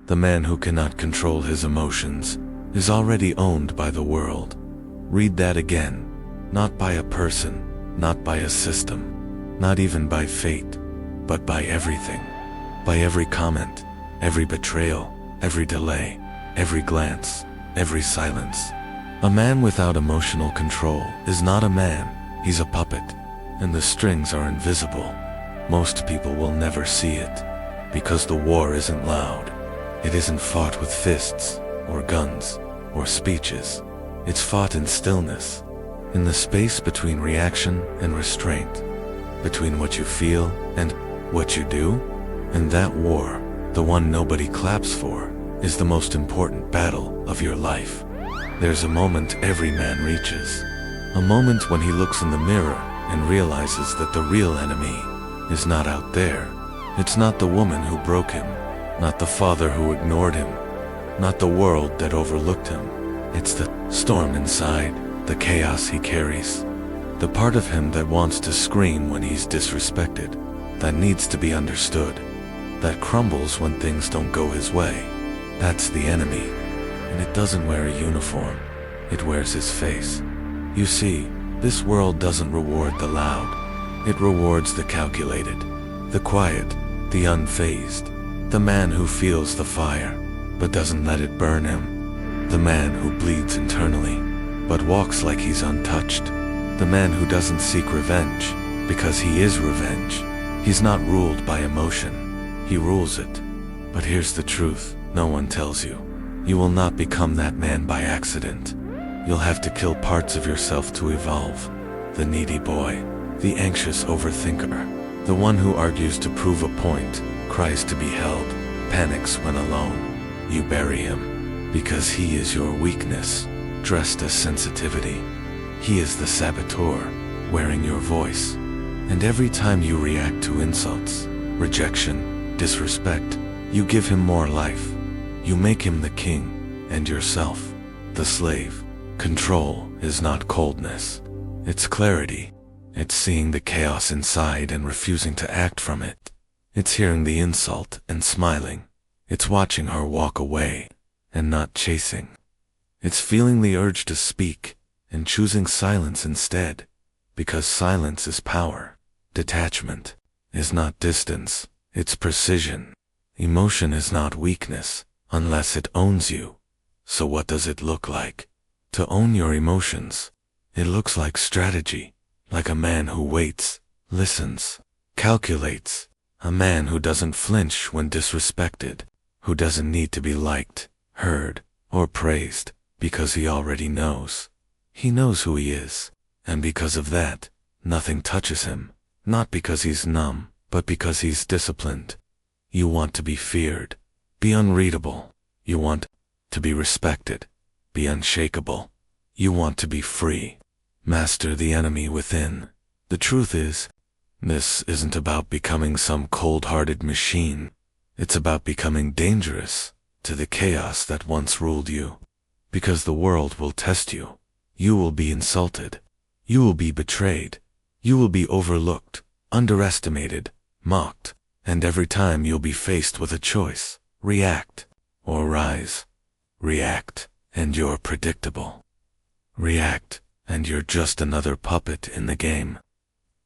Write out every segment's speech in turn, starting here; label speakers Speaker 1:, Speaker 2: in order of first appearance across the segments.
Speaker 1: The man who cannot control his emotions is already owned by the world. Read that again. Not by a person, not by a system, not even by fate, but by everything. By every comment, every betrayal, every delay, every glance, every silence. A man without emotional control is not a man, he's a puppet, and the strings are invisible. Most people will never see it, because the war isn't loud. It isn't fought with fists, or guns, or speeches. It's fought in stillness, in the space between reaction and restraint, between what you feel and what you do. And that war, the one nobody claps for, is the most important battle of your life. There's a moment every man reaches, a moment when he looks in the mirror and realizes that the real enemy is not out there. It's not the woman who broke him, not the father who ignored him, not the world that overlooked him. It's the storm inside, the chaos he carries, the part of him that wants to scream when he's disrespected, that needs to be understood, that crumbles when things don't go his way. That's the enemy. And it doesn't wear a uniform, it wears his face. You see, this world doesn't reward the loud. It rewards the calculated, the quiet, the unfazed, the man who feels the fire, but doesn't let it burn him. The man who bleeds internally, but walks like he's untouched. The man who doesn't seek revenge, because he is revenge. He's not ruled by emotion, he rules it. But here's the truth, no one tells you. You will not become that man by accident. You'll have to kill parts of yourself to evolve. The needy boy, the anxious overthinker, the one who argues to prove a point, cries to be held, panics when alone. You bury him, because he is your weakness, dressed as sensitivity. He is the saboteur, wearing your voice. And every time you react to insults, rejection, disrespect, you give him more life. You make him the king, and yourself, the slave. Control is not coldness. It's clarity. It's seeing the chaos inside and refusing to act from it. It's hearing the insult and smiling. It's watching her walk away and not chasing. It's feeling the urge to speak and choosing silence instead, because silence is power. Detachment is not distance, it's precision. Emotion is not weakness, unless it owns you. So what does it look like? To own your emotions, it looks like strategy, like a man who waits, listens, calculates, a man who doesn't flinch when disrespected, who doesn't need to be liked, heard, or praised, because he already knows. He knows who he is, and because of that, nothing touches him, not because he's numb, but because he's disciplined. You want to be feared, be unreadable. You want to be respected, be unshakable. You want to be free. Master the enemy within. The truth is, this isn't about becoming some cold-hearted machine. It's about becoming dangerous to the chaos that once ruled you. Because the world will test you. You will be insulted. You will be betrayed. You will be overlooked, underestimated, mocked. And every time you'll be faced with a choice, react or rise. React, and you're predictable. React, and you're just another puppet in the game.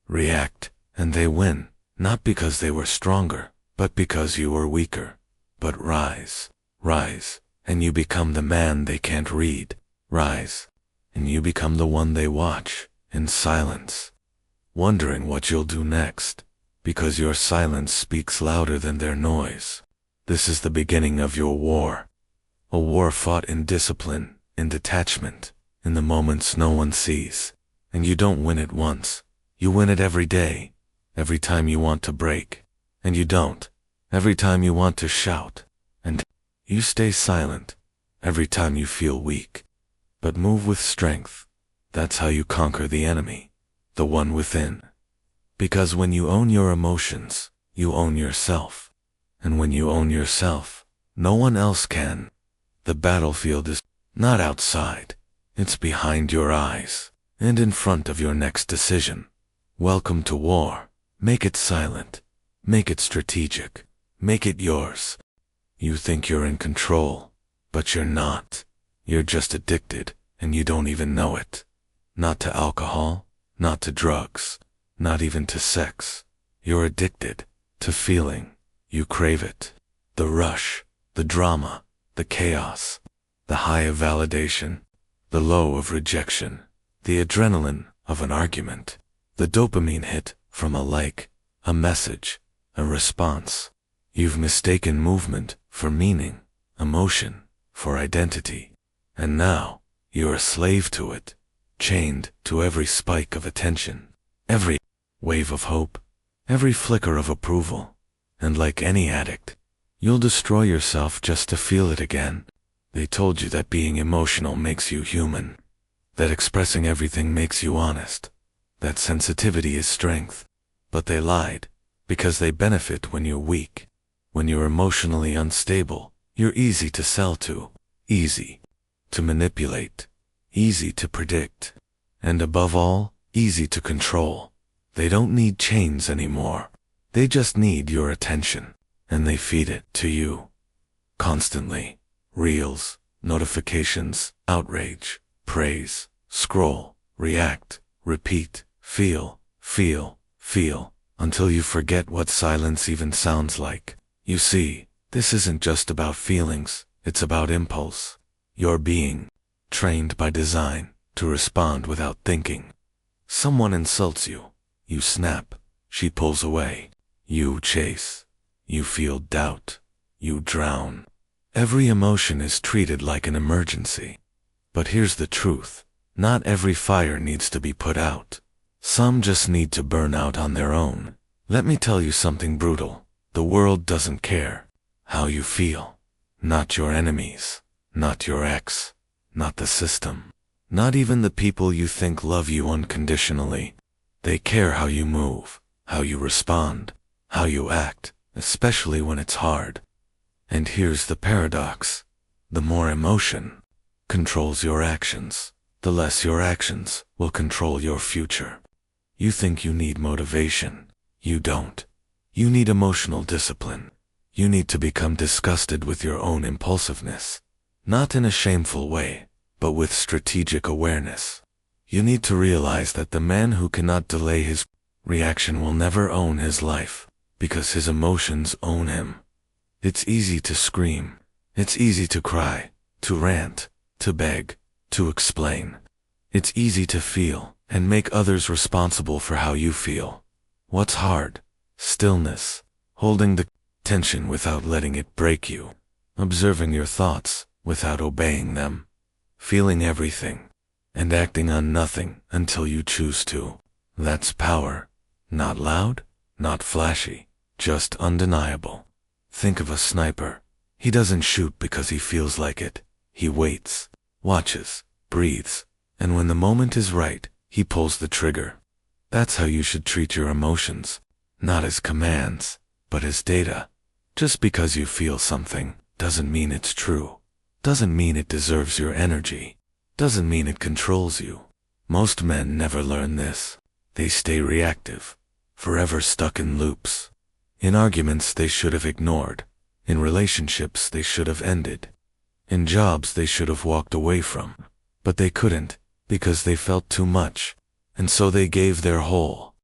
Speaker 1: React, and they win, not because they were stronger, but because you were weaker. But rise, and you become the man they can't read. Rise, and you become the one they watch, in silence, wondering what you'll do next, because your silence speaks louder than their noise. This is the beginning of your war. A war fought in discipline, in detachment, in the moments no one sees. And you don't win it once. You win it every day, every time you want to break. And you don't, every time you want to shout. And you stay silent, every time you feel weak. But move with strength. That's how you conquer the enemy, the one within. Because when you own your emotions, you own yourself. And when you own yourself, no one else can. The battlefield is not outside, it's behind your eyes, and in front of your next decision. Welcome to war. Make it silent. Make it strategic. Make it yours. You think you're in control, but you're not. You're just addicted, and you don't even know it. Not to alcohol, not to drugs, not even to sex. You're addicted to feeling. You crave it. The rush, the drama, the chaos, the high of validation, the low of rejection, the adrenaline of an argument, the dopamine hit from a like, a message, a response. You've mistaken movement for meaning, emotion for identity, and now you're a slave to it, chained to every spike of attention, every wave of hope, every flicker of approval, and like any addict, you'll destroy yourself just to feel it again. They told you that being emotional makes you human, that expressing everything makes you honest, that sensitivity is strength, but they lied, because they benefit when you're weak. When you're emotionally unstable, you're easy to sell to, easy to manipulate, easy to predict, and above all, easy to control. They don't need chains anymore. They just need your attention, and they feed it to you. Constantly. Reels, notifications, outrage, praise, scroll, react, repeat, feel, until you forget what silence even sounds like. You see, this isn't just about feelings, it's about impulse. You're being trained by design to respond without thinking. Someone insults you. You snap. She pulls away. You chase. You feel doubt. You drown. Every emotion is treated like an emergency. But here's the truth. Not every fire needs to be put out. Some just need to burn out on their own. Let me tell you something brutal. The world doesn't care how you feel. Not your enemies. Not your ex. Not the system. Not even the people you think love you unconditionally. They care how you move, how you respond, how you act, especially when it's hard. And here's the paradox. The more emotion controls your actions, the less your actions will control your future. You think you need motivation. You don't. You need emotional discipline. You need to become disgusted with your own impulsiveness. Not in a shameful way, but with strategic awareness. You need to realize that the man who cannot delay his reaction will never own his life, because his emotions own him. It's easy to scream. It's easy to cry, to rant, to beg, to explain. It's easy to feel and make others responsible for how you feel. What's hard? Stillness, holding the tension without letting it break you, observing your thoughts without obeying them, feeling everything, and acting on nothing until you choose to. That's power. Not loud, not flashy, just undeniable. Think of a sniper. He doesn't shoot because he feels like it. He waits, watches, breathes, and when the moment is right, he pulls the trigger. That's how you should treat your emotions. Not as commands, but as data. Just because you feel something doesn't mean it's true. Doesn't mean it deserves your energy. Doesn't mean it controls you. Most men never learn this. They stay reactive, forever stuck in loops. In arguments they should have ignored. In relationships they should have ended. In jobs they should have walked away from. But they couldn't, because they felt too much. And so they gave their whole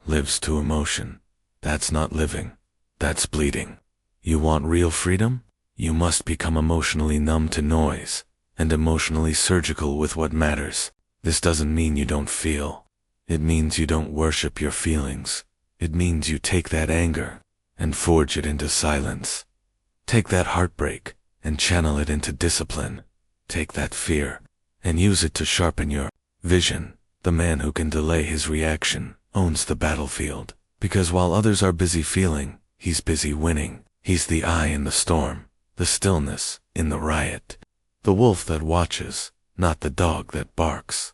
Speaker 1: lives to emotion. That's not living. That's bleeding. You want real freedom? You must become emotionally numb to noise, and emotionally surgical with what matters. This doesn't mean you don't feel. It means you don't worship your feelings. It means you take that anger and forge it into silence. Take that heartbreak and channel it into discipline. Take that fear and use it to sharpen your vision. The man who can delay his reaction owns the battlefield. Because while others are busy feeling, he's busy winning. He's the eye in the storm, the stillness in the riot, the wolf that watches, not the dog that barks.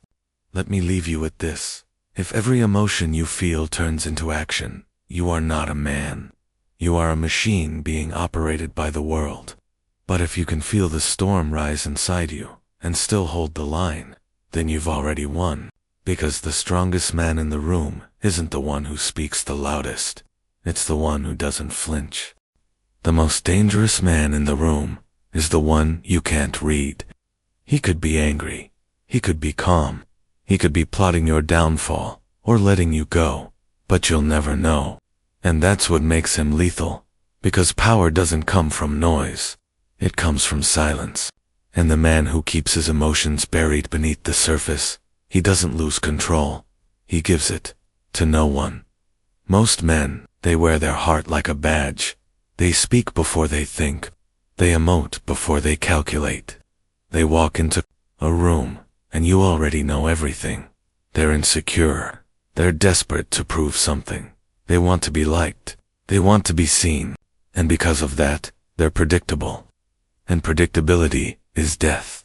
Speaker 1: Let me leave you with this. If every emotion you feel turns into action, you are not a man. You are a machine being operated by the world. But if you can feel the storm rise inside you and still hold the line, then you've already won. Because the strongest man in the room isn't the one who speaks the loudest. It's the one who doesn't flinch. The most dangerous man in the room is the one you can't read. He could be angry. He could be calm. He could be plotting your downfall or letting you go, but you'll never know. And that's what makes him lethal, because power doesn't come from noise. It comes from silence. And the man who keeps his emotions buried beneath the surface, he doesn't lose control. He gives it to no one. Most men, they wear their heart like a badge. They speak before they think. They emote before they calculate. They walk into a room, and you already know everything. They're insecure. They're desperate to prove something. They want to be liked. They want to be seen. And because of that, they're predictable. And predictability is death.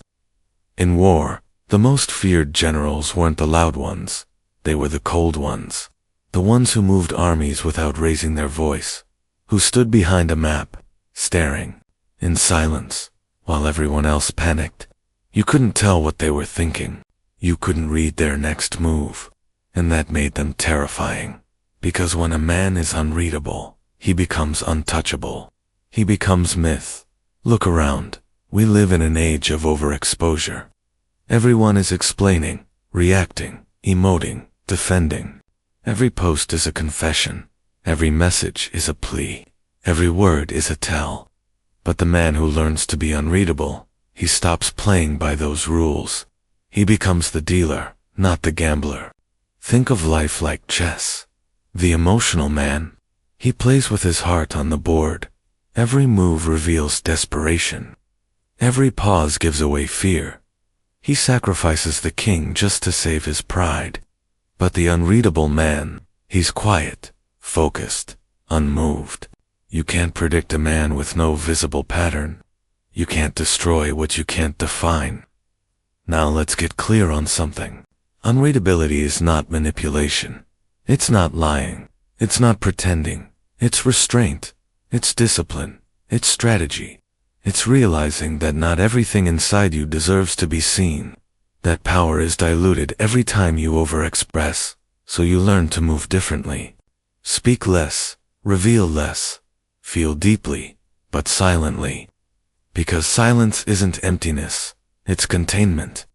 Speaker 1: In war, the most feared generals weren't the loud ones. They were the cold ones. The ones who moved armies without raising their voice. Who stood behind a map, staring, in silence, while everyone else panicked. You couldn't tell what they were thinking. You couldn't read their next move. And that made them terrifying. Because when a man is unreadable, he becomes untouchable. He becomes myth. Look around. We live in an age of overexposure. Everyone is explaining, reacting, emoting, defending. Every post is a confession. Every message is a plea. Every word is a tell. But the man who learns to be unreadable, he stops playing by those rules. He becomes the dealer, not the gambler. Think of life like chess. The emotional man, he plays with his heart on the board. Every move reveals desperation. Every pause gives away fear. He sacrifices the king just to save his pride. But the unreadable man, he's quiet, focused, unmoved. You can't predict a man with no visible pattern. You can't destroy what you can't define. Now let's get clear on something. Unreadability is not manipulation. It's not lying. It's not pretending. It's restraint. It's discipline. It's strategy. It's realizing that not everything inside you deserves to be seen. That power is diluted every time you overexpress, so you learn to move differently. Speak less, reveal less, feel deeply, but silently. Because silence isn't emptiness, it's containment.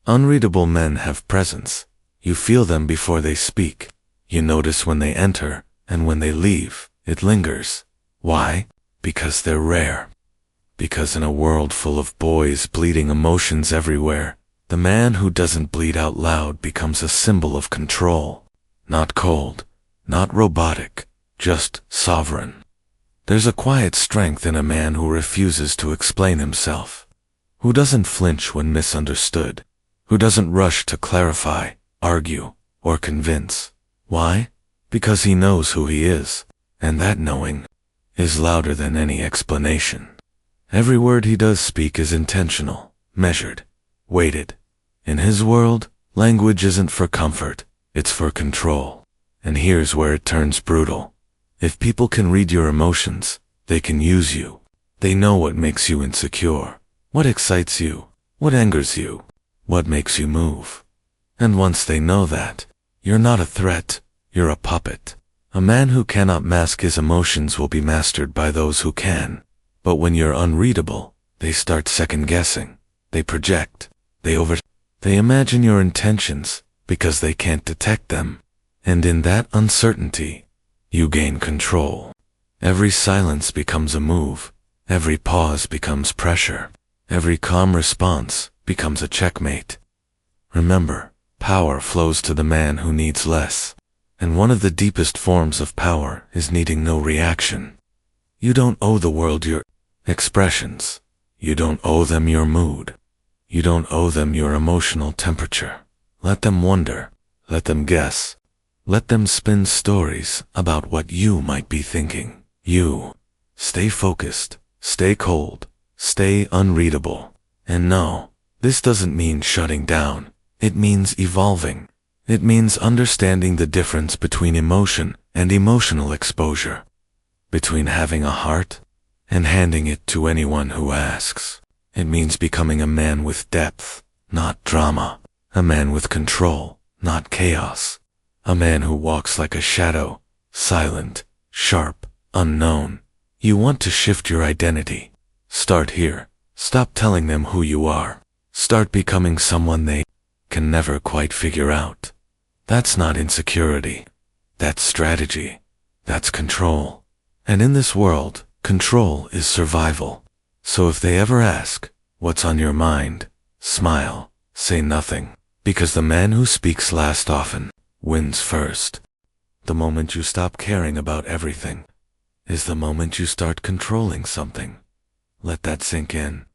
Speaker 1: Unreadable men have presence. You feel them before they speak. You notice when they enter, and when they leave, it lingers. Why? Because they're rare. Because in a world full of boys bleeding emotions everywhere, the man who doesn't bleed out loud becomes a symbol of control. Not cold, not robotic, just sovereign. There's a quiet strength in a man who refuses to explain himself, who doesn't flinch when misunderstood, who doesn't rush to clarify, argue, or convince. Why? Because he knows who he is, and that knowing is louder than any explanation. Every word he does speak is intentional, measured, weighted. In his world, language isn't for comfort, it's for control. And here's where it turns brutal. If people can read your emotions, they can use you. They know what makes you insecure, what excites you, what angers you, what makes you move. And once they know that, you're not a threat, you're a puppet. A man who cannot mask his emotions will be mastered by those who can. But when you're unreadable, they start second-guessing. They project. They imagine your intentions because they can't detect them. And in that uncertainty, you gain control. Every silence becomes a move. Every pause becomes pressure. Every calm response becomes a checkmate. Remember, power flows to the man who needs less. And one of the deepest forms of power is needing no reaction. You don't owe the world your expressions. You don't owe them your mood. You don't owe them your emotional temperature. Let them wonder. Let them guess. Let them spin stories about what you might be thinking. You. Stay focused. Stay cold. Stay unreadable. And no, this doesn't mean shutting down. It means evolving. It means understanding the difference between emotion and emotional exposure. Between having a heart and handing it to anyone who asks. It means becoming a man with depth, not drama. A man with control, not chaos. A man who walks like a shadow, silent, sharp, unknown, You want to shift your identity. Start here. Stop telling them who you are. Start becoming someone they can never quite figure out. That's not insecurity. That's strategy. That's control. And in this world, control is survival. So if they ever ask, what's on your mind? Smile. Say nothing. Because the man who speaks last often wins first. The moment you stop caring about everything is the moment you start controlling something. Let that sink in.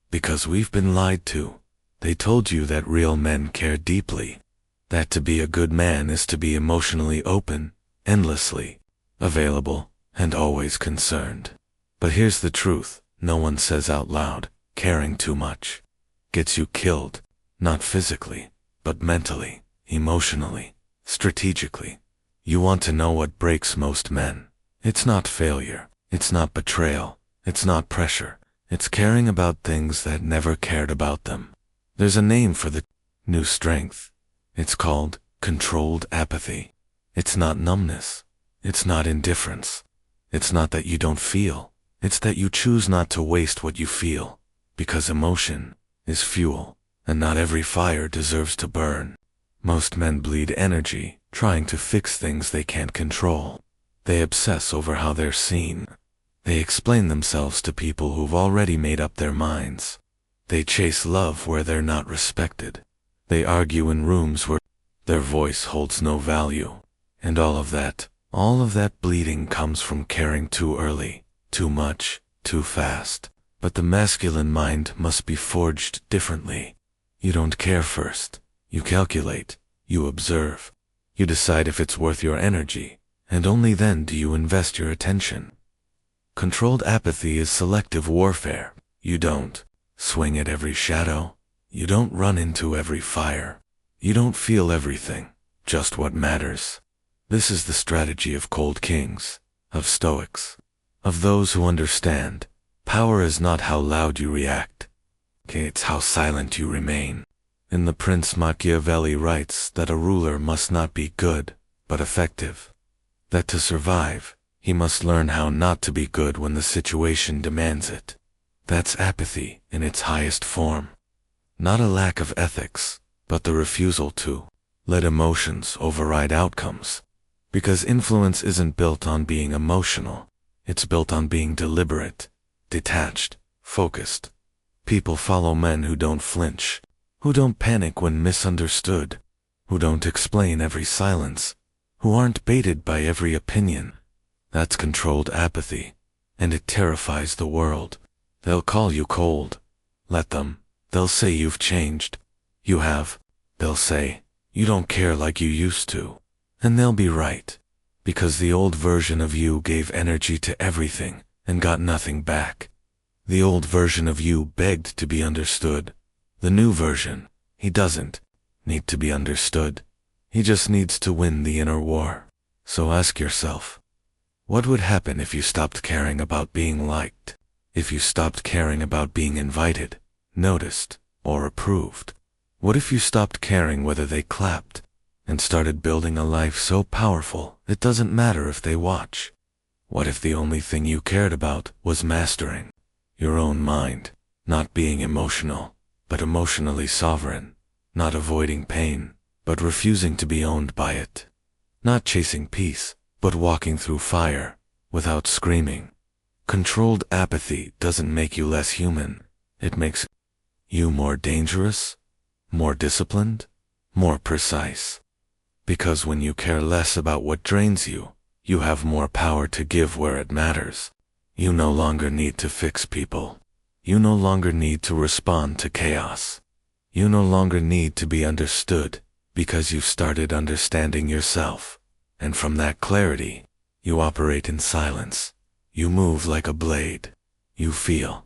Speaker 1: Because we've been lied to. They told you that real men care deeply. That to be a good man is to be emotionally open, endlessly available, and always concerned. But here's the truth, no one says out loud, caring too much gets you killed, not physically, but mentally, emotionally, strategically. You want to know what breaks most men. It's not failure, it's not betrayal, it's not pressure, it's caring about things that never cared about them. There's a name for the new strength. It's called controlled apathy. It's not numbness. It's not indifference. It's not that you don't feel. It's that you choose not to waste what you feel. Because emotion is fuel, and not every fire deserves to burn. Most men bleed energy trying to fix things they can't control. They obsess over how they're seen. They explain themselves to people who've already made up their minds. They chase love where they're not respected. They argue in rooms where their voice holds no value. And all of that bleeding comes from caring too early, too much, too fast. But the masculine mind must be forged differently. You don't care first. You calculate. You observe. You decide if it's worth your energy, and only then do you invest your attention. Controlled apathy is selective warfare. You don't swing at every shadow. You don't run into every fire. You don't feel everything, just what matters. This is the strategy of cold kings, of stoics, of those who understand. Power is not how loud you react. It's how silent you remain. In The Prince, Machiavelli writes that a ruler must not be good, but effective. That to survive, he must learn how not to be good when the situation demands it. That's apathy in its highest form. Not a lack of ethics, but the refusal to let emotions override outcomes. Because influence isn't built on being emotional. It's built on being deliberate, detached, focused. People follow men who don't flinch, who don't panic when misunderstood, who don't explain every silence, who aren't baited by every opinion. That's controlled apathy, and it terrifies the world. They'll call you cold. Let them. They'll say you've changed. You have. They'll say, you don't care like you used to. And they'll be right. Because the old version of you gave energy to everything and got nothing back. The old version of you begged to be understood. The new version, he doesn't need to be understood. He just needs to win the inner war. So ask yourself, what would happen if you stopped caring about being liked? If you stopped caring about being invited, noticed, or approved? What if you stopped caring whether they clapped and started building a life so powerful it doesn't matter if they watch? What if the only thing you cared about was mastering your own mind, not being emotional, but emotionally sovereign, not avoiding pain, but refusing to be owned by it, not chasing peace, but walking through fire without screaming? Controlled apathy doesn't make you less human. It makes you more dangerous, more disciplined, more precise. Because when you care less about what drains you, you have more power to give where it matters. You no longer need to fix people. You no longer need to respond to chaos. You no longer need to be understood because you've started understanding yourself. And from that clarity, you operate in silence. You move like a blade. You feel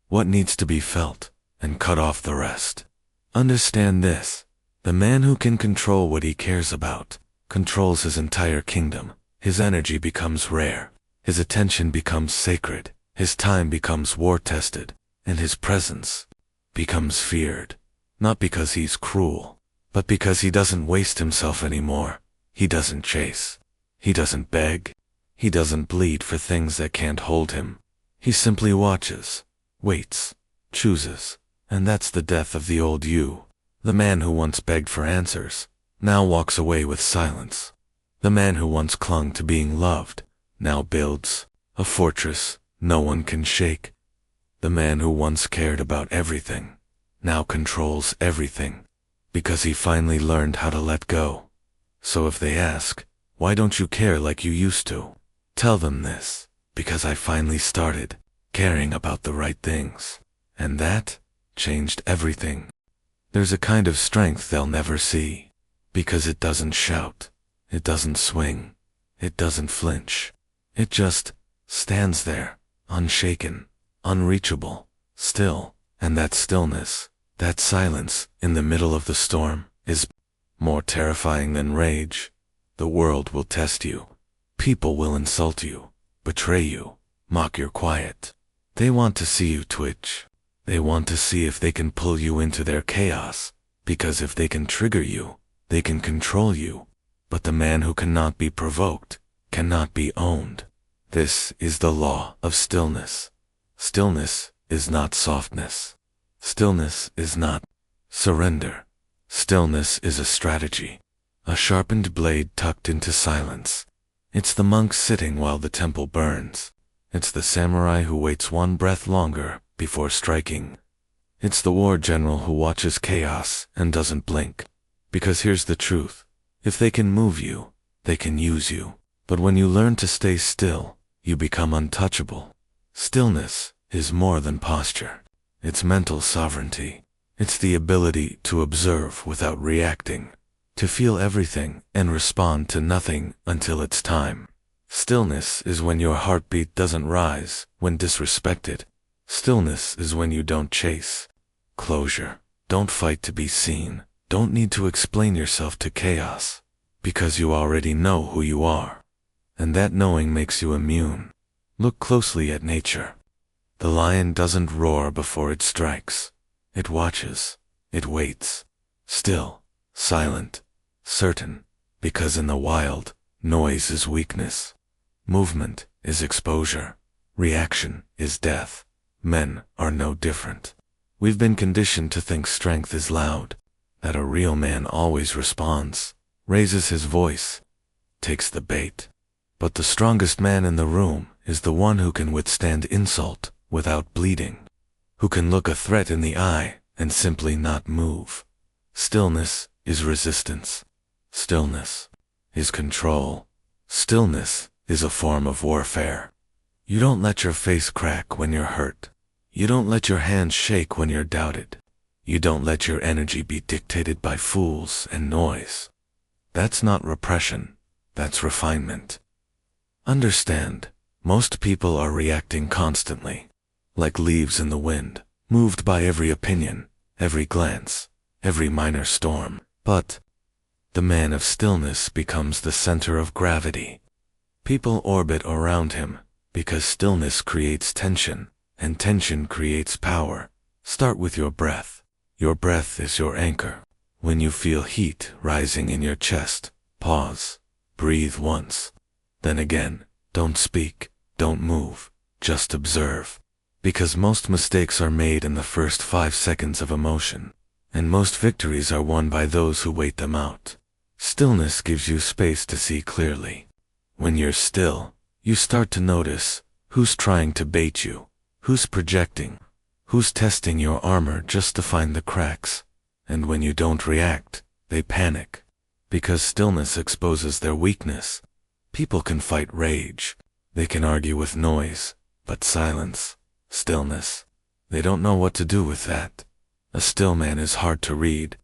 Speaker 1: what needs to be felt and cut off the rest. Understand this. The man who can control what he cares about controls his entire kingdom. His energy becomes rare. His attention becomes sacred. His time becomes war-tested. And his presence becomes feared. Not because he's cruel, but because he doesn't waste himself anymore. He doesn't chase. He doesn't beg. He doesn't bleed for things that can't hold him. He simply watches, waits, chooses, and that's the death of the old you. The man who once begged for answers, now walks away with silence. The man who once clung to being loved, now builds a fortress no one can shake. The man who once cared about everything, now controls everything, because he finally learned how to let go. So if they ask, why don't you care like you used to? Tell them this, because I finally started caring about the right things. And that changed everything. There's a kind of strength they'll never see, because it doesn't shout, it doesn't swing, it doesn't flinch. It just stands there, unshaken, unreachable, still. And that stillness, that silence in the middle of the storm, is more terrifying than rage. The world will test you. People will insult you, betray you, mock your quiet. They want to see you twitch. They want to see if they can pull you into their chaos, because if they can trigger you, they can control you. But the man who cannot be provoked cannot be owned. This is the law of stillness. Stillness is not softness. Stillness is not surrender. Stillness is a strategy, a sharpened blade tucked into silence. It's the monk sitting while the temple burns. It's the samurai who waits one breath longer before striking. It's the war general who watches chaos and doesn't blink. Because here's the truth. If they can move you, they can use you. But when you learn to stay still, you become untouchable. Stillness is more than posture. It's mental sovereignty. It's the ability to observe without reacting, to feel everything and respond to nothing until it's time. Stillness is when your heartbeat doesn't rise when disrespected. Stillness is when you don't chase closure, don't fight to be seen, don't need to explain yourself to chaos, because you already know who you are. And that knowing makes you immune. Look closely at nature. The lion doesn't roar before it strikes. It watches, it waits, still, silent, certain, because in the wild, noise is weakness. Movement is exposure. Reaction is death. Men are no different. We've been conditioned to think strength is loud, that a real man always responds, raises his voice, takes the bait. But the strongest man in the room is the one who can withstand insult without bleeding, who can look a threat in the eye and simply not move. Stillness is resistance. Stillness is control. Stillness is a form of warfare. You don't let your face crack when you're hurt. You don't let your hands shake when you're doubted. You don't let your energy be dictated by fools and noise. That's not repression. That's refinement. Understand, most people are reacting constantly, like leaves in the wind, moved by every opinion, every glance, every minor storm. But the man of stillness becomes the center of gravity. People orbit around him, because stillness creates tension, and tension creates power. Start with your breath. Your breath is your anchor. When you feel heat rising in your chest, pause, breathe once. Then again, don't speak, don't move, just observe. Because most mistakes are made in the first 5 seconds of emotion, and most victories are won by those who wait them out. Stillness gives you space to see clearly. When you're still, you start to notice who's trying to bait you, who's projecting, who's testing your armor just to find the cracks. And when you don't react, they panic. Because stillness exposes their weakness. People can fight rage. They can argue with noise, but silence, stillness, they don't know what to do with that. A still man is hard to read,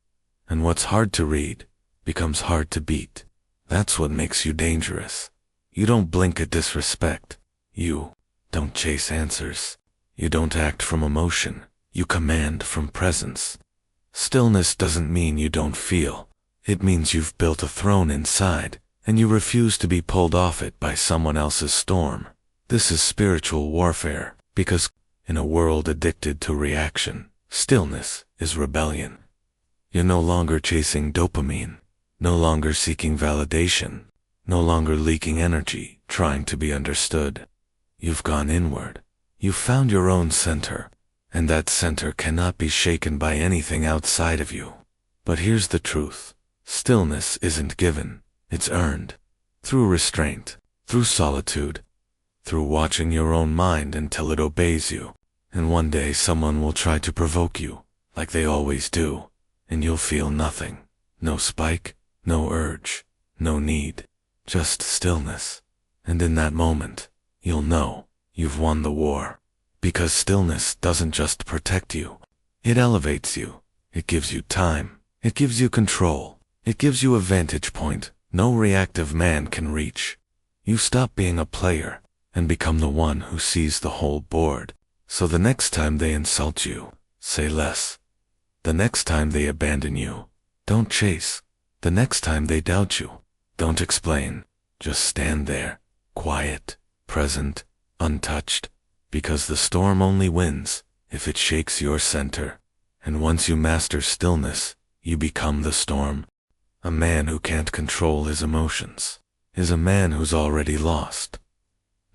Speaker 1: and what's hard to read becomes hard to beat. That's what makes you dangerous. You don't blink at disrespect. You don't chase answers. You don't act from emotion. You command from presence. Stillness doesn't mean you don't feel. It means you've built a throne inside, and you refuse to be pulled off it by someone else's storm. This is spiritual warfare, because in a world addicted to reaction, stillness is rebellion. You're no longer chasing dopamine, no longer seeking validation, no longer leaking energy, trying to be understood. You've gone inward. You've found your own center, and that center cannot be shaken by anything outside of you. But here's the truth. Stillness isn't given, it's earned. Through restraint, through solitude, through watching your own mind until it obeys you. And one day someone will try to provoke you, like they always do, and you'll feel nothing. No spike, no urge, no need, just stillness. And in that moment, you'll know you've won the war. Because stillness doesn't just protect you, it elevates you. It gives you time. It gives you control. It gives you a vantage point no reactive man can reach. You stop being a player and become the one who sees the whole board. So the next time they insult you, say less. The next time they abandon you, don't chase. The next time they doubt you, don't explain. Just stand there, quiet, present, untouched. Because the storm only wins if it shakes your center. And once you master stillness, you become the storm. A man who can't control his emotions is a man who's already lost.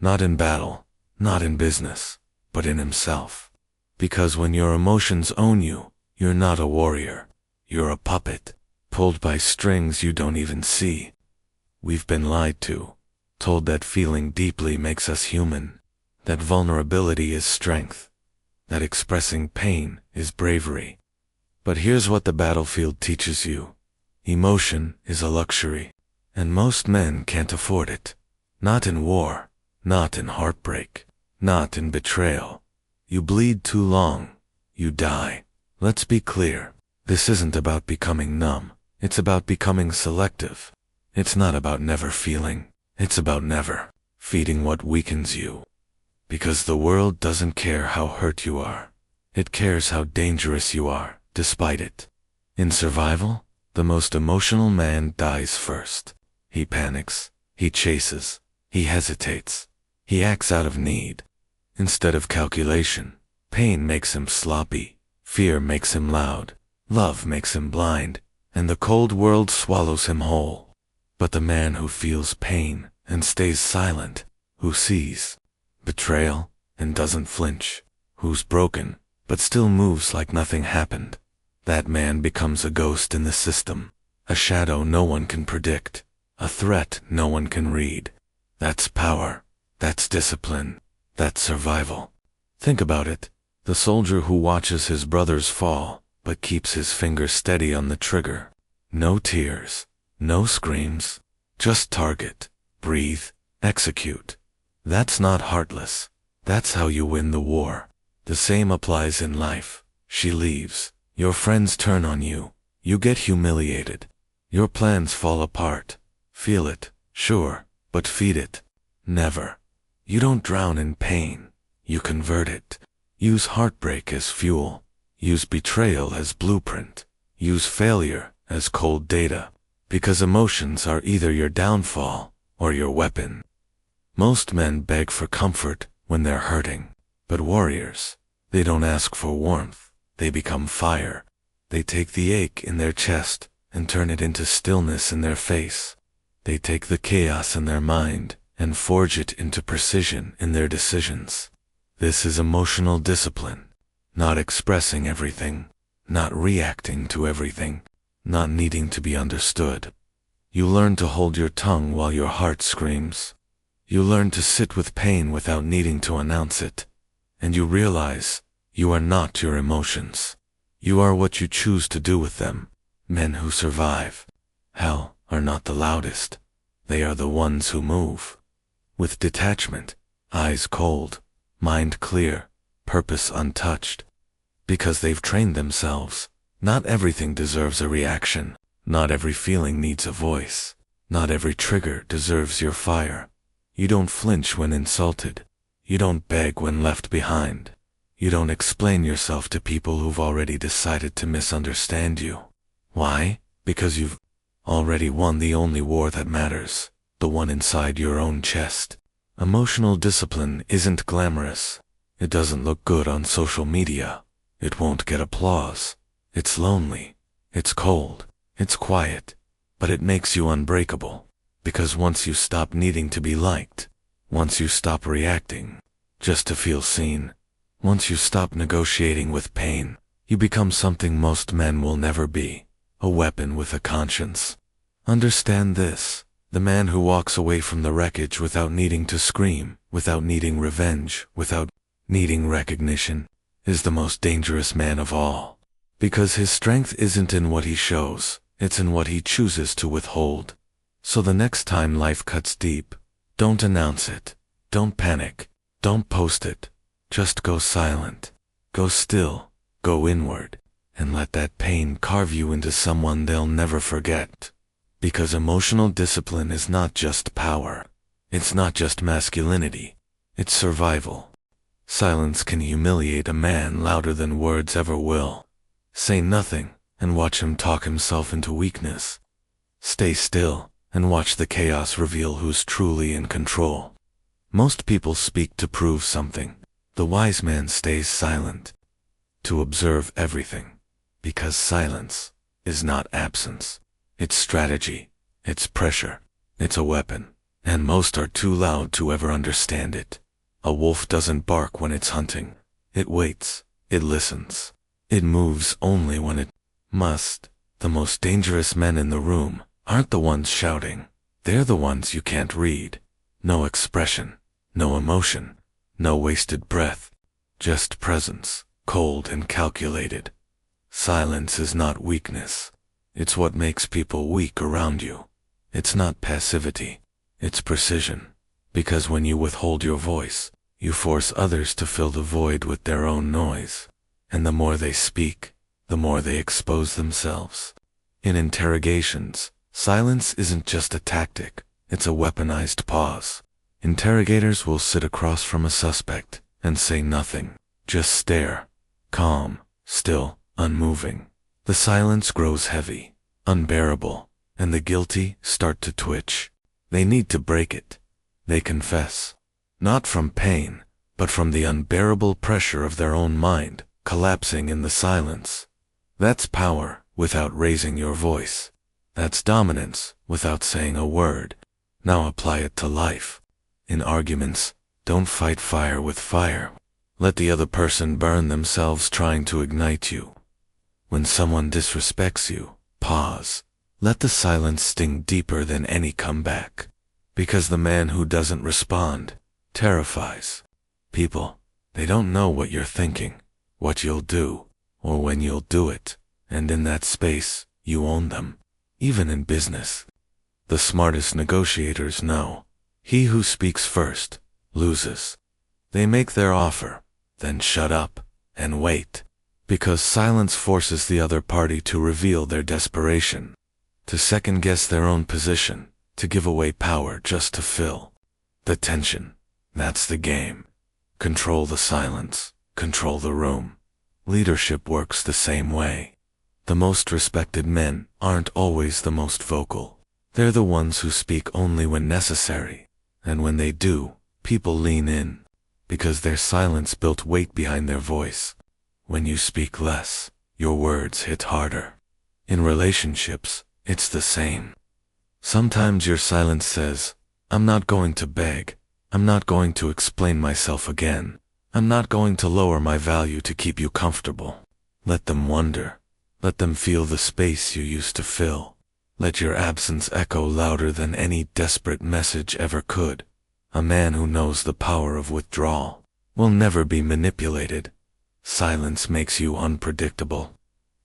Speaker 1: Not in battle, not in business, but in himself. Because when your emotions own you, you're not a warrior. You're a puppet, pulled by strings you don't even see. We've been lied to, told that feeling deeply makes us human, that vulnerability is strength, that expressing pain is bravery. But here's what the battlefield teaches you. Emotion is a luxury, and most men can't afford it. Not in war, not in heartbreak, not in betrayal. You bleed too long, you die. Let's be clear, this isn't about becoming numb, it's about becoming selective. It's not about never feeling, it's about never feeding what weakens you. Because the world doesn't care how hurt you are. It cares how dangerous you are, despite it. In survival, the most emotional man dies first. He panics, he chases, he hesitates, he acts out of need. Instead of calculation, pain makes him sloppy, fear makes him loud, love makes him blind, and the cold world swallows him whole. But the man who feels pain and stays silent, who sees betrayal and doesn't flinch, who's broken but still moves like nothing happened, that man becomes a ghost in the system, a shadow no one can predict, a threat no one can read. That's power, that's discipline, that's survival. Think about it, the soldier who watches his brothers fall but keeps his finger steady on the trigger. No tears, no screams, just target, breathe, execute. That's not heartless. That's how you win the war. The same applies in life. She leaves. Your friends turn on you. You get humiliated. Your plans fall apart. Feel it, sure, but feed it. Never. You don't drown in pain. You convert it. Use heartbreak as fuel. Use betrayal as blueprint. Use failure as cold data. Because emotions are either your downfall or your weapon. Most men beg for comfort when they're hurting. But warriors, they don't ask for warmth. They become fire. They take the ache in their chest and turn it into stillness in their face. They take the chaos in their mind and forge it into precision in their decisions. This is emotional discipline. Not expressing everything. Not reacting to everything. Not needing to be understood. You learn to hold your tongue while your heart screams. You learn to sit with pain without needing to announce it. And you realize you are not your emotions. You are what you choose to do with them. Men who survive hell are not the loudest. They are the ones who move. With detachment, eyes cold, mind clear, purpose untouched. Because they've trained themselves. Not everything deserves a reaction. Not every feeling needs a voice. Not every trigger deserves your fire. You don't flinch when insulted. You don't beg when left behind. You don't explain yourself to people who've already decided to misunderstand you. Why? Because you've already won the only war that matters, the one inside your own chest. Emotional discipline isn't glamorous. It doesn't look good on social media. It won't get applause. It's lonely. It's cold. It's quiet. But it makes you unbreakable. Because once you stop needing to be liked, once you stop reacting just to feel seen, once you stop negotiating with pain, you become something most men will never be, a weapon with a conscience. Understand this: the man who walks away from the wreckage without needing to scream, without needing revenge, without needing recognition, is the most dangerous man of all. Because his strength isn't in what he shows, it's in what he chooses to withhold. So the next time life cuts deep, don't announce it, don't panic, don't post it, just go silent, go still, go inward, and let that pain carve you into someone they'll never forget. Because emotional discipline is not just power, it's not just masculinity, it's survival. Silence can humiliate a man louder than words ever will. Say nothing, and watch him talk himself into weakness. Stay still, and watch the chaos reveal who's truly in control. Most people speak to prove something. The wise man stays silent, to observe everything. Because silence is not absence. It's strategy, it's pressure, it's a weapon, and most are too loud to ever understand it. A wolf doesn't bark when it's hunting. It waits, it listens. It moves only when it must. The most dangerous men in the room aren't the ones shouting. They're the ones you can't read. No expression, no emotion, no wasted breath. Just presence, cold and calculated. Silence is not weakness. It's what makes people weak around you. It's not passivity, it's precision. Because when you withhold your voice, you force others to fill the void with their own noise. And the more they speak, the more they expose themselves. In interrogations, silence isn't just a tactic, it's a weaponized pause. Interrogators will sit across from a suspect and say nothing, just stare, calm, still, unmoving. The silence grows heavy, unbearable, and the guilty start to twitch. They need to break it. They confess. Not from pain, but from the unbearable pressure of their own mind, collapsing in the silence. That's power without raising your voice. That's dominance without saying a word. Now apply it to life. In arguments, don't fight fire with fire. Let the other person burn themselves trying to ignite you. When someone disrespects you, pause. Let the silence sting deeper than any comeback. Because the man who doesn't respond terrifies. People, they don't know what you're thinking, what you'll do, or when you'll do it, and in that space, you own them. Even in business. The smartest negotiators know. He who speaks first loses. They make their offer, then shut up and wait. Because silence forces the other party to reveal their desperation, to second-guess their own position, to give away power just to fill the tension. That's the game. Control the silence, control the room. Leadership works the same way. The most respected men aren't always the most vocal. They're the ones who speak only when necessary, and when they do, people lean in, because their silence built weight behind their voice. When you speak less, your words hit harder. In relationships, it's the same. Sometimes your silence says, I'm not going to beg, I'm not going to explain myself again, I'm not going to lower my value to keep you comfortable. Let them wonder. Let them feel the space you used to fill. Let your absence echo louder than any desperate message ever could. A man who knows the power of withdrawal will never be manipulated. Silence makes you unpredictable.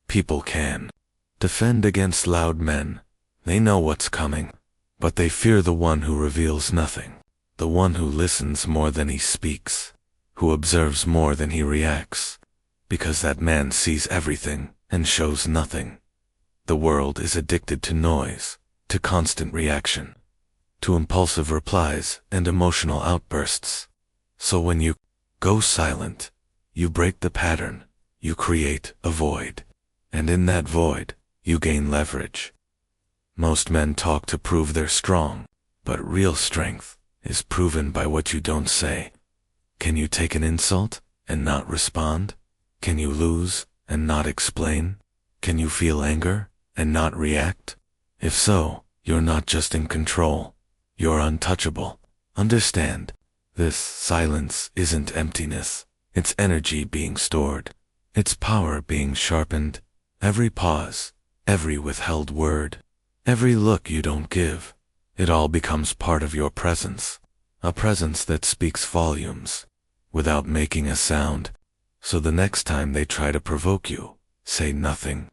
Speaker 1: People can defend against loud men. They know what's coming, but they fear the one who reveals nothing, the one who listens more than he speaks, who observes more than he reacts, because that man sees everything and shows nothing. The world is addicted to noise, to constant reaction, to impulsive replies and emotional outbursts. So when you go silent, you break the pattern, you create a void, and in that void, you gain leverage. Most men talk to prove they're strong, but real strength is proven by what you don't say. Can you take an insult and not respond? Can you lose and not explain? Can you feel anger and not react? If so, You're not just in control. You're untouchable. Understand, this silence isn't emptiness. It's energy being stored. It's power being sharpened. Every pause, every withheld word, every look you don't give, it all becomes part of your presence. A presence that speaks volumes, without making a sound. So the next time they try to provoke you, say nothing.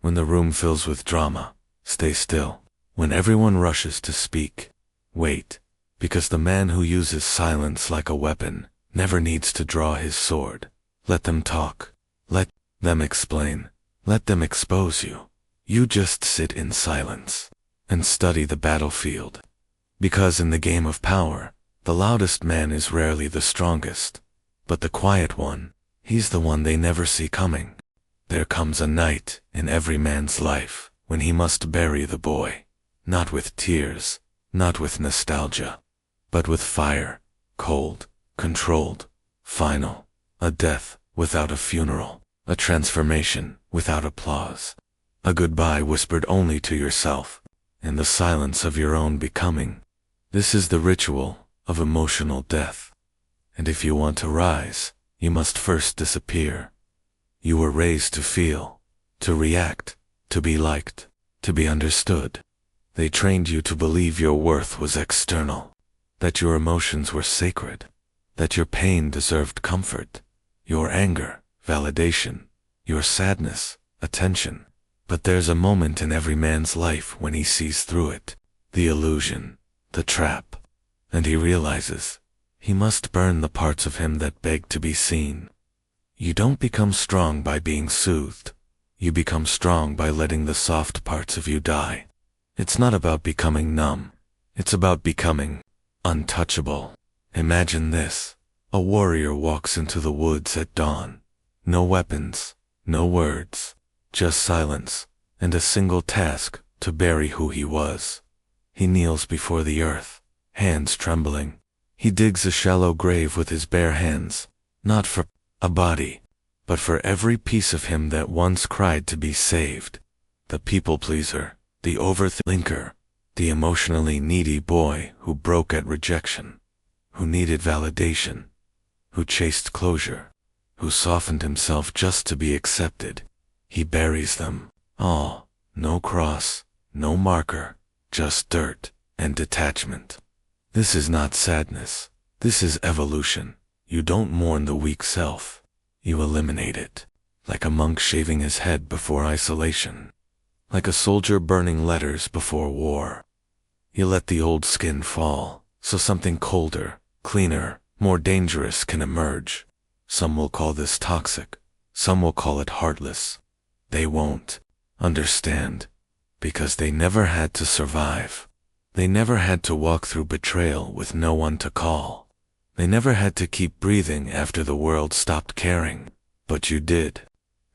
Speaker 1: When the room fills with drama, stay still. When everyone rushes to speak, wait. Because the man who uses silence like a weapon never needs to draw his sword. Let them talk. Let them explain. Let them expose you. You just sit in silence and study the battlefield. Because in the game of power, the loudest man is rarely the strongest. But the quiet one, he's the one they never see coming. There comes a night in every man's life when he must bury the boy. Not with tears, not with nostalgia, but with fire, cold, controlled, final. A death without a funeral, a transformation without applause, a goodbye whispered only to yourself, in the silence of your own becoming. This is the ritual of emotional death. And if you want to rise, you must first disappear. You were raised to feel, to react, to be liked, to be understood. They trained you to believe your worth was external, that your emotions were sacred, that your pain deserved comfort, your anger, validation, your sadness, attention. But there's a moment in every man's life when he sees through it, the illusion, the trap, and he realizes he must burn the parts of him that beg to be seen. You don't become strong by being soothed. You become strong by letting the soft parts of you die. It's not about becoming numb. It's about becoming untouchable. Imagine this. A warrior walks into the woods at dawn. No weapons, no words, just silence, and a single task to bury who he was. He kneels before the earth, hands trembling. He digs a shallow grave with his bare hands, not for a body, but for every piece of him that once cried to be saved. The people pleaser, the overthinker, the emotionally needy boy who broke at rejection, who needed validation, who chased closure, who softened himself just to be accepted. He buries them all. No cross, no marker, just dirt and detachment. This is not sadness. This is evolution. You don't mourn the weak self. You eliminate it, like a monk shaving his head before isolation, like a soldier burning letters before war. You let the old skin fall, so something colder, cleaner, more dangerous can emerge. Some will call this toxic. Some will call it heartless. They won't understand, because they never had to survive. They never had to walk through betrayal with no one to call. They never had to keep breathing after the world stopped caring. But you did.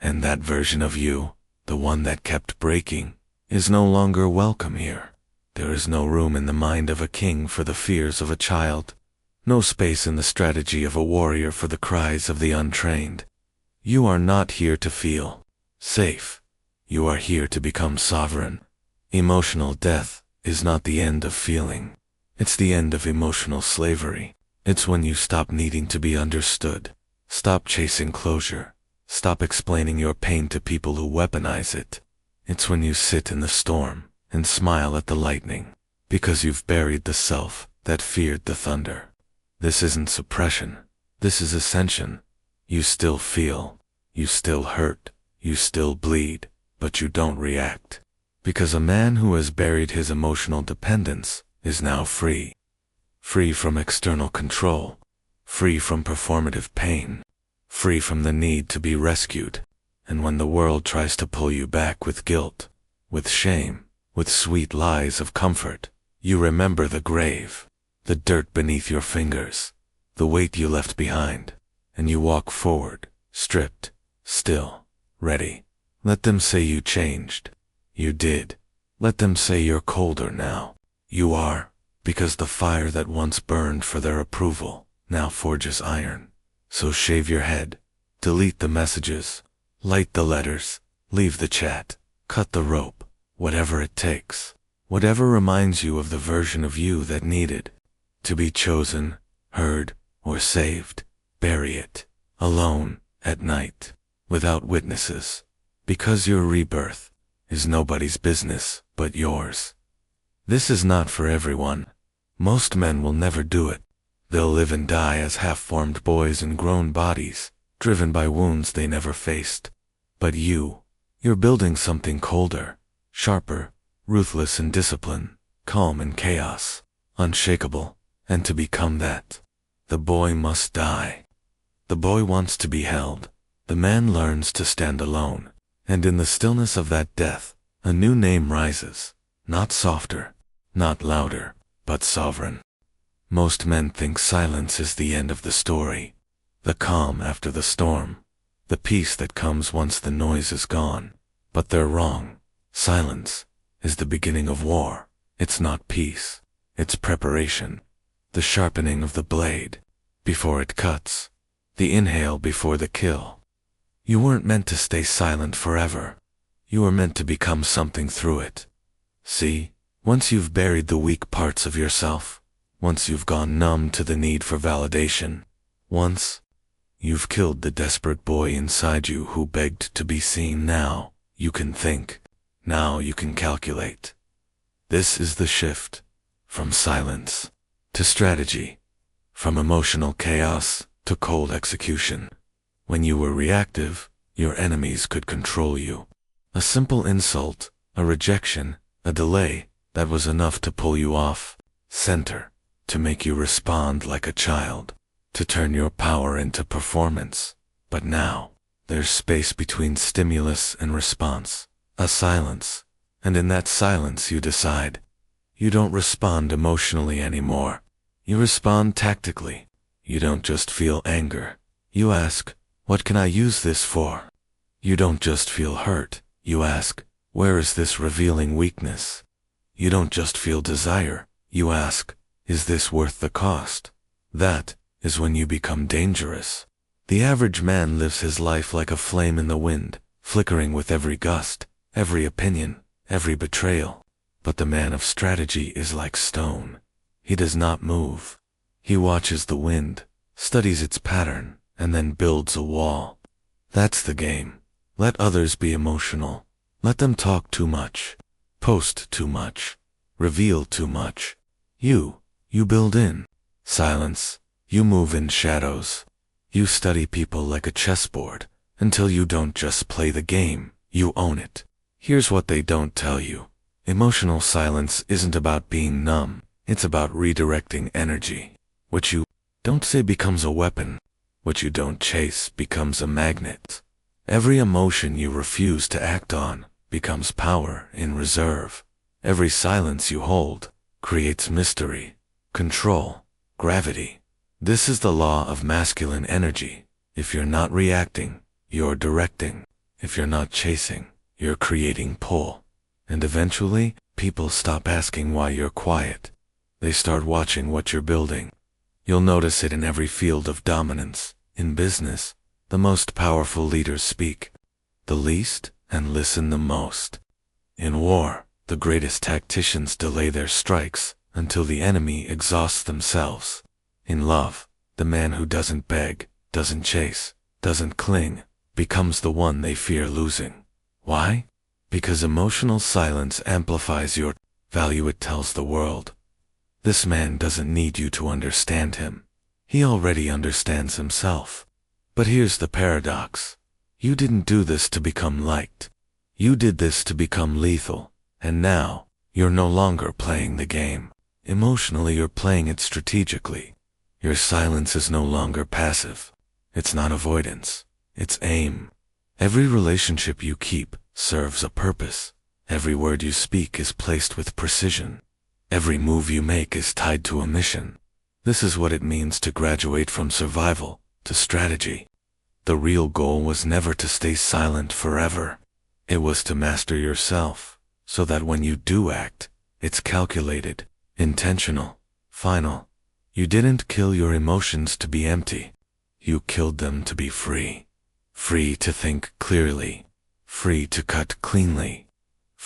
Speaker 1: And that version of you, the one that kept breaking, is no longer welcome here. There is no room in the mind of a king for the fears of a child. No space in the strategy of a warrior for the cries of the untrained. You are not here to feel safe. You are here to become sovereign. Emotional death is not the end of feeling. It's the end of emotional slavery. It's when you stop needing to be understood. Stop chasing closure. Stop explaining your pain to people who weaponize it. It's when you sit in the storm and smile at the lightning, because you've buried the self that feared the thunder. This isn't suppression. This is ascension. You still feel. You still hurt. You still bleed. But you don't react. Because a man who has buried his emotional dependence is now free. Free from external control. Free from performative pain. Free from the need to be rescued. And when the world tries to pull you back with guilt, with shame, with sweet lies of comfort, you remember the grave, the dirt beneath your fingers, the weight you left behind, and you walk forward, stripped, still, ready. Let them say you changed. You did. Let them say you're colder now. You are, because the fire that once burned for their approval now forges iron. So shave your head, delete the messages, light the letters, leave the chat, cut the rope, whatever it takes. Whatever reminds you of the version of you that needed to be chosen, heard, or saved, bury it, alone, at night, without witnesses, because your rebirth is nobody's business but yours. This is not for everyone. Most men will never do it. They'll live and die as half-formed boys in grown bodies, driven by wounds they never faced. But you're building something colder, sharper, ruthless in discipline, calm in chaos, unshakable, and to become that, the boy must die. The boy wants to be held. The man learns to stand alone, and in the stillness of that death, a new name rises, not softer, not louder, but sovereign. Most men think silence is the end of the story, the calm after the storm, the peace that comes once the noise is gone. But they're wrong. Silence is the beginning of war. It's not peace. It's preparation. The sharpening of the blade before it cuts. The inhale before the kill. You weren't meant to stay silent forever. You were meant to become something through it. See, once you've buried the weak parts of yourself, once you've gone numb to the need for validation, once you've killed the desperate boy inside you who begged to be seen, now you can think. Now you can calculate. This is the shift from silence to strategy, from emotional chaos to cold execution. When you were reactive, your enemies could control you. A simple insult, a rejection, a delay, that was enough to pull you off center, to make you respond like a child, to turn your power into performance. But now, there's space between stimulus and response, a silence, and in that silence you decide. You don't respond emotionally anymore. You respond tactically. You don't just feel anger. You ask, what can I use this for? You don't just feel hurt. You ask, where is this revealing weakness? You don't just feel desire. You ask, is this worth the cost? That is when you become dangerous. The average man lives his life like a flame in the wind, flickering with every gust, every opinion, every betrayal. But the man of strategy is like stone. He does not move. He watches the wind, studies its pattern, and then builds a wall. That's the game. Let others be emotional. Let them talk too much, post too much, reveal too much. You build in silence. You move in shadows. You study people like a chessboard until you don't just play the game, you own it. Here's what they don't tell you. Emotional silence isn't about being numb. It's about redirecting energy. What you don't say becomes a weapon. What you don't chase becomes a magnet. Every emotion you refuse to act on becomes power in reserve. Every silence you hold creates mystery, control, gravity. This is the law of masculine energy. If you're not reacting, you're directing. If you're not chasing, you're creating pull. And eventually, people stop asking why you're quiet. They start watching what you're building. You'll notice it in every field of dominance. In business, the most powerful leaders speak the least and listen the most. In war, the greatest tacticians delay their strikes until the enemy exhausts themselves. In love, the man who doesn't beg, doesn't chase, doesn't cling, becomes the one they fear losing. Why? Because emotional silence amplifies your value. It tells the world, this man doesn't need you to understand him. He already understands himself. But here's the paradox. You didn't do this to become liked. You did this to become lethal. And now, you're no longer playing the game. Emotionally, you're playing it strategically. Your silence is no longer passive. It's not avoidance. It's aim. Every relationship you keep serves a purpose. Every word you speak is placed with precision. Every move you make is tied to a mission. This is what it means to graduate from survival to strategy. The real goal was never to stay silent forever. It was to master yourself, so that when you do act, it's calculated, intentional, final. You didn't kill your emotions to be empty. You killed them to be free. Free to think clearly. Free to cut cleanly.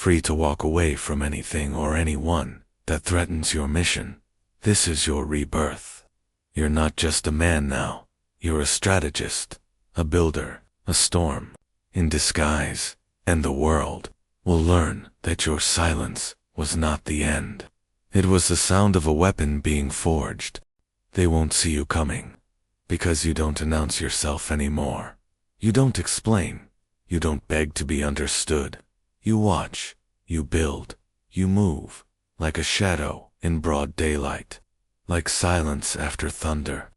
Speaker 1: free to walk away from anything or anyone that threatens your mission. This is your rebirth. You're not just a man now. You're a strategist, a builder, a storm in disguise, and the world will learn that your silence was not the end. It was the sound of a weapon being forged. They won't see you coming, because you don't announce yourself anymore. You don't explain. You don't beg to be understood. You watch, you build, you move, like a shadow in broad daylight, like silence after thunder.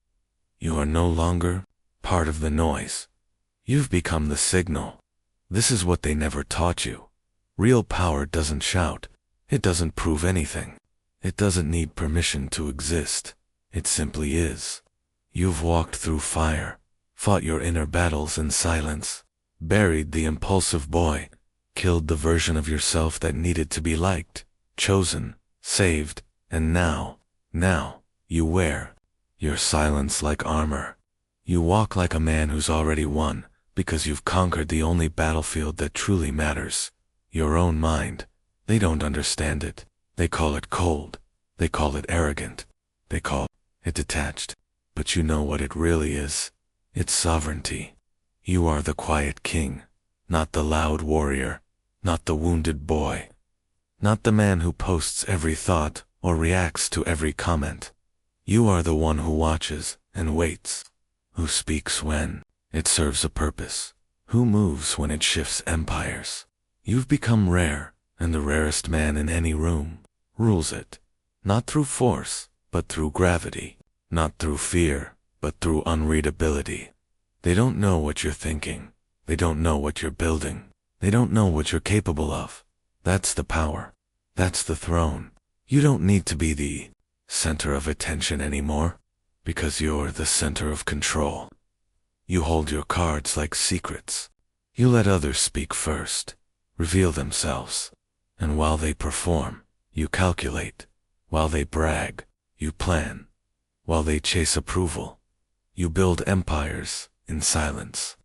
Speaker 1: You are no longer part of the noise. You've become the signal. This is what they never taught you. Real power doesn't shout. It doesn't prove anything. It doesn't need permission to exist. It simply is. You've walked through fire, fought your inner battles in silence, buried the impulsive boy, killed the version of yourself that needed to be liked, chosen, saved, and now, you wear your silence like armor. You walk like a man who's already won, because you've conquered the only battlefield that truly matters, your own mind. They don't understand it. They call it cold. They call it arrogant. They call it detached. But you know what it really is. It's sovereignty. You are the quiet king, not the loud warrior, not the wounded boy, not the man who posts every thought or reacts to every comment. You are the one who watches and waits, who speaks when it serves a purpose, who moves when it shifts empires. You've become rare, and the rarest man in any room rules it, not through force, but through gravity, not through fear, but through unreadability. They don't know what you're thinking. They don't know what you're building. They don't know what you're capable of. That's the power. That's the throne. You don't need to be the center of attention anymore, because you're the center of control. You hold your cards like secrets. You let others speak first, reveal themselves, and while they perform, you calculate. While they brag, you plan. While they chase approval, you build empires in silence.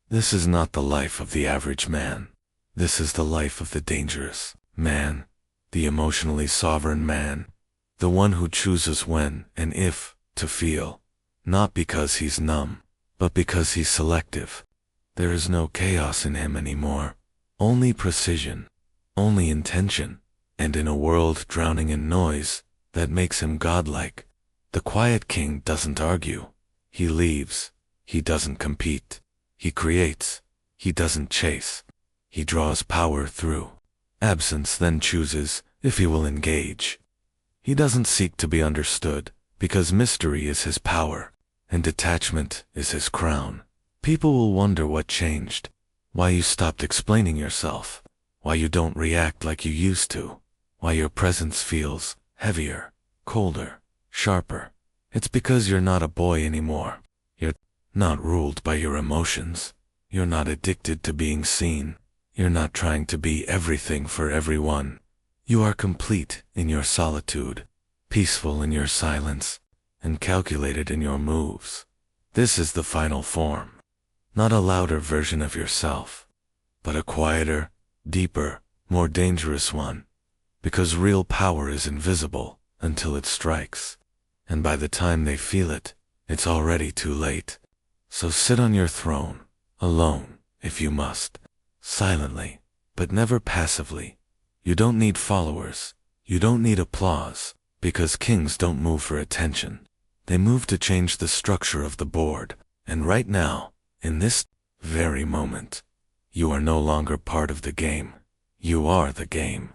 Speaker 1: This is not the life of the average man. This is the life of the dangerous man, the emotionally sovereign man, the one who chooses when and if to feel, not because he's numb, but because he's selective. There is no chaos in him anymore, only precision, only intention, and in a world drowning in noise that makes him godlike, the quiet king doesn't argue. He leaves. He doesn't compete. He creates. He doesn't chase. He draws power through absence, then chooses if he will engage. He doesn't seek to be understood, because mystery is his power, and detachment is his crown. People will wonder what changed, why you stopped explaining yourself, why you don't react like you used to, why your presence feels heavier, colder, sharper. It's because you're not a boy anymore. You're not ruled by your emotions. You're not addicted to being seen. You're not trying to be everything for everyone. You are complete in your solitude, peaceful in your silence, and calculated in your moves. This is the final form. Not a louder version of yourself, but a quieter, deeper, more dangerous one. Because real power is invisible until it strikes. And by the time they feel it, it's already too late. So sit on your throne, alone, if you must, silently, but never passively. You don't need followers. You don't need applause, because kings don't move for attention. They move to change the structure of the board. And right now, in this very moment, you are no longer part of the game. You are the game.